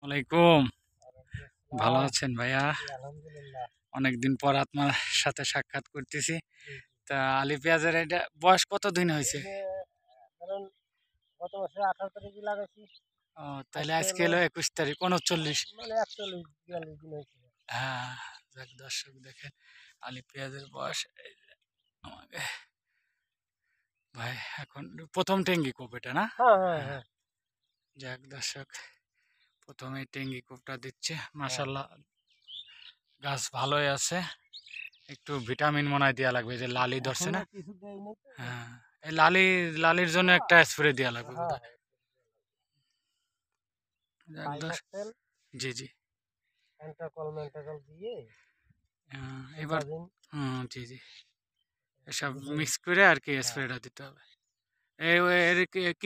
ওয়ালাইকুম। ভালো আসসালাম। আছেন ভাইয়া? জি, আলহামদুলিল্লাহ। অনেকদিন পর আপনার সাথে সাক্ষাৎ করতেছি। জি, তা আলী পেঁয়াজের এটা বয়স কতদিন এই হয়েছে? যে ধরুন গত মাসে 18 তারিখে লাগাইছি। ও তাহলে আজকে আজকে হলো হলো 21 তারিখ, 39। মানে 41-42 দিন হয়েছে। হ্যাঁ, যাক দর্শক দেখেন আলী পেঁয়াজের বয়স এই যে আমাকে ভাই এখন প্রথম টেঙ্গি কোপ এটা না? হ্যাঁ, হ্যাঁ, হ্যাঁ, হ্যাঁ, যাক দর্শক প্রথমে টেঙ্গি কোপটা দিচ্ছে। হ্যাঁ। মাশাল্লাহ গাছ ভালোই আছে। একটু ভিটামিন মনে হয় দেওয়া লাগবে, যে লালি ধরছে এখনো না? কিছু দেয় নাই তো। হ্যাঁ, এই লালির জন্য একটা স্প্রে দেওয়া লাগবে হ্যাঁ, বোধহয়। হ্যাঁ। যাক থাইমাক্সেল, জি, জি। মেন্টাকল দিয়ে এবার সিজাজিন জি, জি। এসব এগুলো মিক্স করে আর কি হ্যাঁ। স্প্রেটা দিতে হবে। এর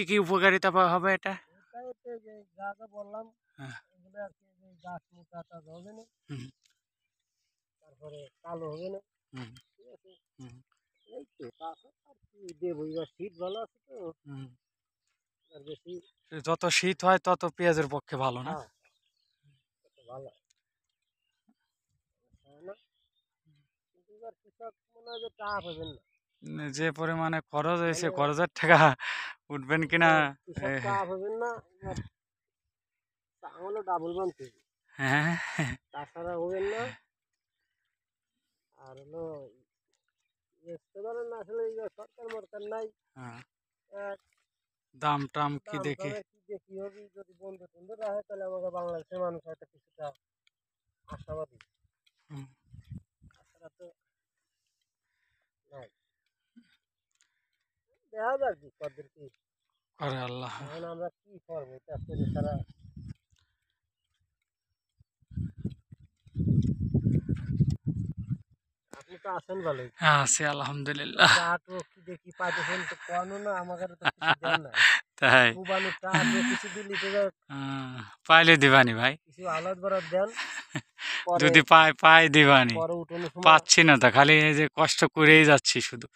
কি উপকারিতা হবে এটা? এটাতে যে যা যা বললাম হ্যাঁ, এগুলো আর কি যে গাছ মোটা টাজা হবে না, হুম, তারপরে কালো হবে না। হুম, ঠিক আছে? হুম, এই তো তাছাড়া আর কি দেবো, এবার শীত ভালো আছে তো হুম। আর বেশি। যত শীত হয় তত পেঁয়াজের পক্ষে ভালো না? হ্যাঁ, ভালো হয় না, কিন্তু এবার কৃষক মনে হয় যে চাপ হবেন না, যে পরিমাণে খরচ হয়েছে, মানে খরচের টাকা উঠবেন কিনা? এ, কৃষক চাপ হবেন না, এবার হলো ডাবল বানতে হবে, হ্যাঁ, তাছাড়া হবেন না। আর হলো বুঝতে পারেন না আসলে এই যে সরকার মরকার নাই। হ্যাঁ, আহ, দাম টাম কি দাম দেখি? টামের কি যে কি হবে, যদি বন্ধ টন্ধ রাখে তাহলে আমাকে বাংলাদেশের মানুষ হয়তো কিছুটা আশাবাদী, হুম, তাছাড়া তো নাই। দেখা যাক কি কদের কি, করে আল্লাহ। এখন আমরা কি করবো চাষ করে সারা। আপনি তো আছেন ভালোই, হ্যাঁ, আছি আলহামদুলিল্লাহ। চা তো কি দেখি পাইতেছেন তো কোয়ানো না, আমাকে তো কিছু দেন নাই। তাই? কুবানো চা তো কিছু দিলি তো পাইলে দিবানি ভাই। কিছু আলাদ বরাদ দেন, পরে যদি পাই দিবানি। পরে উঠানোর সময়। পাচ্ছি না তো, খালি এই যে কষ্ট করেই যাচ্ছি শুধু।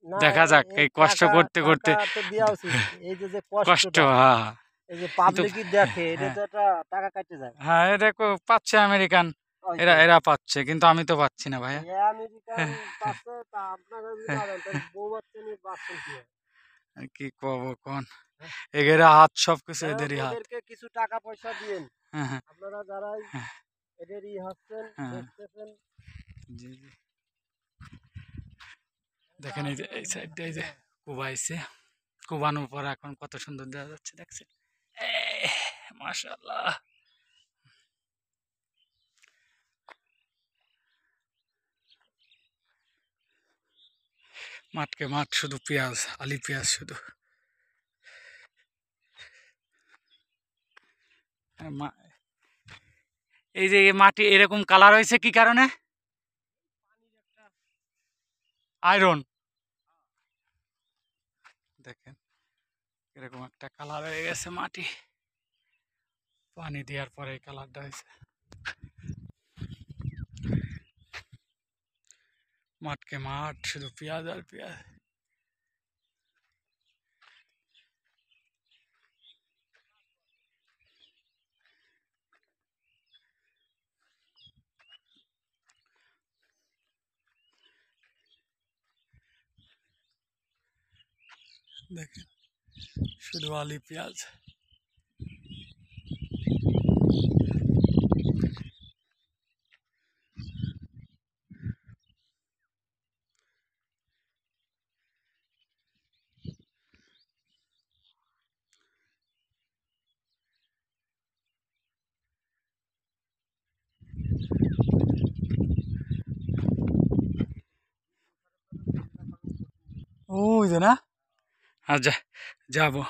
না, দেখা যাক, এই এই কষ্ট টাকা করতে করতে টাকা তো দেওয়া উচিত, এই যে যে কষ্ট, কষ্টটা, হ্যাঁ। এই যে কিন্তু পাবলিকই দেখে এটা হ্যাঁ, তো একটা টাকা কাটতে যায়। হ্যাঁ, এটা পাচ্ছে আমেরিকান, ওই এরা তো এরা পাচ্ছে, কিন্তু আমি তো পাচ্ছি না ভাইয়া। আমেরিকান পাচ্ছে, তা আপনারা যদি না দেন তাহলে বউ বাচ্চা নিয়ে বাঁচছেন কি হয়? কি কব কোন, হ্যাঁ? এদের হাত, সবকিছু যাই হোক এদেরই হাত। এদেরকে কিছু টাকা পয়সা দিয়েন, হ্যাঁ, হ্যাঁ, আপনারা যারাই হ্যাঁ, এদেরই হচ্ছেন হ্যাঁ, দেখতেছেন। জি, জি। দেখেন এই যে এই সাইডটা, এই যে কুবাইছে, কুবানোর পর এখন কত সুন্দর দেখা যাচ্ছে, দেখছেন? মাশাআল্লাহ। মাঠকে মাঠ, শুধু পেঁয়াজ, আলি পেঁয়াজ শুধু। আর এই যে এই মাটি এরকম কালার হয়েছে কি কারণে? আয়রন। দেখেন এরকম একটা কালার হয়ে গেছে মাটি, পানি দেওয়ার পরে এই কালারটা হয়েছে। মাঠকে মাঠ, শুধু পেঁয়াজ আর পেঁয়াজ। দেখেন শুধু আলি পেঁয়াজ। ওই যে না, আচ্ছা যাবো।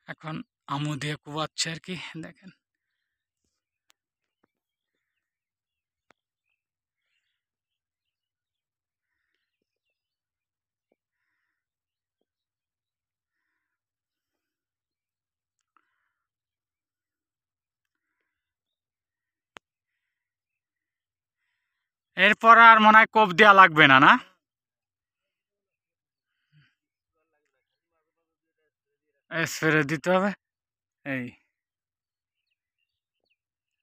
এখন আমু দিয়ে কুবাচ্ছে আর কি, দেখেন। এরপর আর মনে হয় কোপ দেওয়া লাগবে না, না? স্প্রে দিতে হবে। এই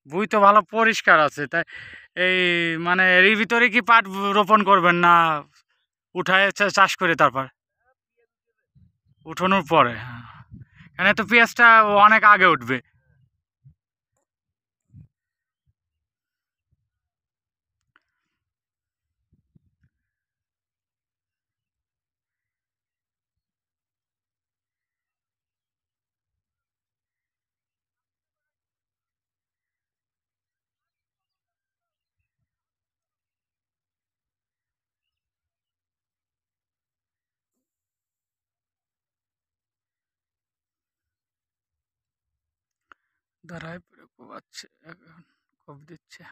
বই তো ভালো পরিষ্কার আছে, তাই এই মানে এরই ভিতরে কি পাট রোপণ করবেন না উঠায় চাষ করে তারপর উঠানোর পরে? হ্যাঁ, এখানে তো পেঁয়াজটা অনেক আগে উঠবে। দাঁড়ায় পরে কোপাচ্ছে, এখন কোপ দিচ্ছে।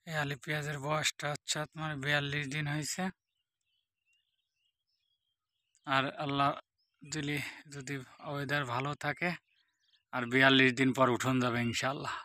এই আলি পেঁয়াজের বয়সটা হচ্ছে তোমার 42 দিন হয়েছে। আর আল্লাহ দিলি যদি ওয়েদার ভালো থাকে আর 42 দিন পর উঠোন যাবে ইনশাল্লাহ।